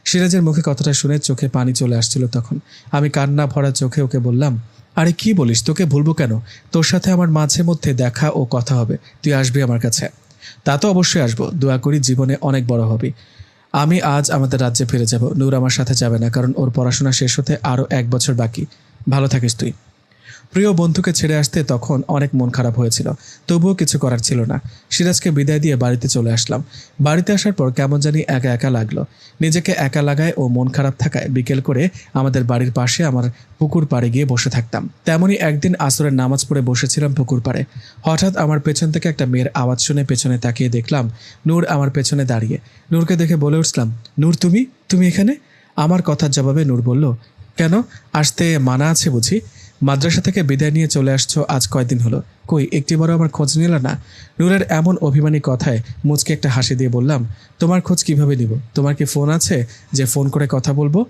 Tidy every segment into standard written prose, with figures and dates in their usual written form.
সিরাজের মুখে কথাটা শুনে চোখে পানি চলে আসছিল। তখন আমি কান্না ভরা চোখে ওকে বললাম, আরে কি বলিস, তোকে ভুলবো কেন? তোর সাথে আমার মাঝে মধ্যে দেখা ও কথা হবে, তুই আসবি আমার কাছে। তা তো অবশ্যই আসবো, দোয়া করি জীবনে অনেক বড় হবি। আমি আজ আমাদের রাজ্যে ফিরে যাব। নূর আমার সাথে যাবে না, কারণ ওর পড়াশোনা শেষ হতে আরও 1 বছর বাকি। ভালো থাকিস তুই। প্রিয় বন্ধুকে ছেড়ে আসতে তখন অনেক মন খারাপ হয়েছিল, তবুও কিছু করার ছিল না। সিরাজকে বিদায় দিয়ে বাড়িতে চলে আসলাম। বাড়িতে আসার পর কেমন জানি একা একা লাগলো। নিজেকে একা লাগায় ও মন খারাপ থাকায় বিকেল করে আমাদের বাড়ির পাশে আমার পুকুর পাড়ে গিয়ে বসে থাকতাম। তেমনই একদিন আসরের নামাজ পড়ে বসেছিলাম পুকুর পাড়ে। হঠাৎ আমার পেছন থেকে একটা মেয়ের আওয়াজ শুনে পেছনে তাকিয়ে দেখলাম নূর আমার পেছনে দাঁড়িয়ে। নূরকে দেখে বলে উঠলাম, নূর তুমি তুমি এখানে? আমার কথার জবাবে নূর বলল, কেন, আসতে মানা আছে বুঝি? মাদ্রাসা থেকে বিদায় নিয়ে চলে আসছো আজ কয়দিন হলো, কই একটিবারও আমার খোঁজ নিল না? নূরের এমন অভিমানী কথায় মুচকে একটা হাসি দিয়ে বললাম, তোমার খোঁজ কিভাবে নিব? তোমার কি ফোন আছে যে ফোন করে কথা বলবো?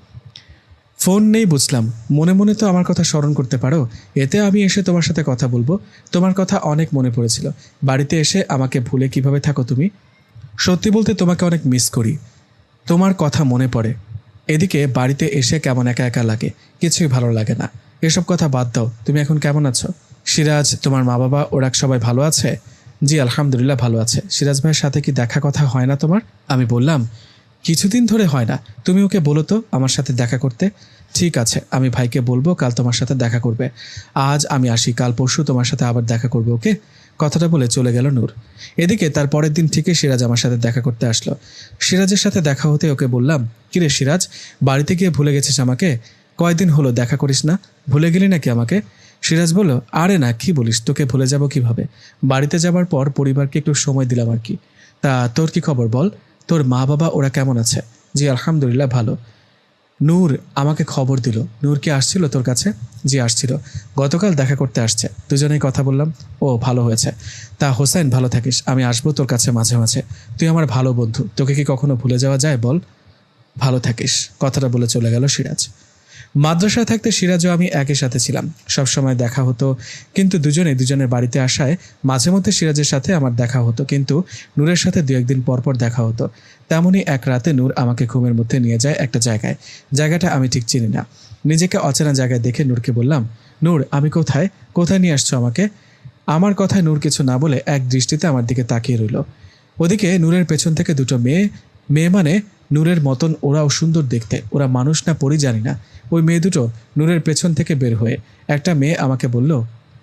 ফোন নেই বুঝলাম, মনে মনে তো আমার কথা স্মরণ করতে পারো, এতে আমি এসে তোমার সাথে কথা বলবো। তোমার কথা অনেক মনে পড়েছিল। বাড়িতে এসে আমাকে ভুলে কিভাবে থাকো তুমি? সত্যি বলতে তোমাকে অনেক মিস করি, তোমার কথা মনে পড়ে। এদিকে বাড়িতে এসে কেমন একা একা লাগে, কিছুই ভালো লাগে না। এসব কথা বাদ দাও, তুমি এখন কেমন আছো? সিরাজ, তোমার মা বাবা ওরা সবাই ভালো আছে? জি আলহামদুলিল্লাহ ভালো আছে। সিরাজ ভাইয়ের সাথে কি দেখা কথা হয় না তোমার? আমি বললাম, কিছুদিন ধরে হয় না, তুমি ওকে বলো তো আমার সাথে দেখা করতে। ঠিক আছে, আমি ভাইকে বলবো কাল তোমার সাথে দেখা করবে। আজ আমি আসি, কাল পরশু তোমার সাথে আবার দেখা করবে, ওকে? কথাটা বলে চলে গেল নূর। এদিকে তার পরের দিন থেকে সিরাজ আমার সাথে দেখা করতে আসলো। সিরাজের সাথে দেখা হতে ওকে বললাম, কিরে সিরাজ, বাড়িতে গিয়ে ভুলে গেছিস আমাকে? কয়দিন হলো দেখা করিস না, ভুলে গেলি নাকি আমাকে? সিরাজ বলল, আরে না, কি বলিস, তোকে ভুলে যাব কিভাবে? বাড়িতে যাবার পর পরিবারকে একটু সময় দিলাম আর কি। তা তোর কি খবর বল, তোর মা বাবা ওরা কেমন আছে? জি আলহামদুলিল্লাহ ভালো। নূর আমাকে খবর দিল। নূর কি আসছিল তোর কাছে? জি আসছিল, গতকাল দেখা করতে আসছে, দুজনেই কথা বললাম। ও ভালো হয়েছে। তা হোসেন, ভালো থাকিস, আমি আসবো তোর কাছে মাঝে মাঝে। তুই আমার ভালো বন্ধু, তোকে কি কখনো ভুলে যাওয়া যায় বল? ভালো থাকিস। কথাটা বলে চলে গেল সিরাজ। মাদ্রাসায় থাকতে সিরাজও আমি একই সাথে ছিলাম, সবসময় দেখা হতো। কিন্তু দুজনে দুজনের বাড়িতে আসায় মাঝে মধ্যে সিরাজের সাথে আমার দেখা হতো, কিন্তু নূরের সাথে 2-1 দিন পর পর দেখা হতো। তেমনই এক রাতে নূর আমাকে ঘুমের মধ্যে নিয়ে যায় একটা জায়গায়। জায়গাটা আমি ঠিক চিনি না। নিজেকে অচেনা জায়গায় দেখে নূরকে বললাম, নূর আমি কোথায়, কোথায় নিয়ে আসছো আমাকে? আমার কথায় নূর কিছু না বলে এক দৃষ্টিতে আমার দিকে তাকিয়ে রইল। ওদিকে নূরের পেছন থেকে দুটো মেয়ে, মেয়ে মানে নূরের মতন, ওরাও সুন্দর দেখতে, ওরা মানুষ না পরি জানি না। ওই মেয়ে দুটো নূরের পেছন থেকে বের হয়ে একটা মেয়ে আমাকে বলল,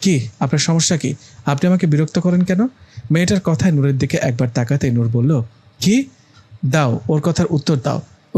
কি আপনার সমস্যা কি, আপনি আমাকে বিরক্ত করেন কেন? মেয়েটার কথায় নূরের দিকে একবার তাকাতে নূর বলল, কি? দাও ওর কথার উত্তর দাও,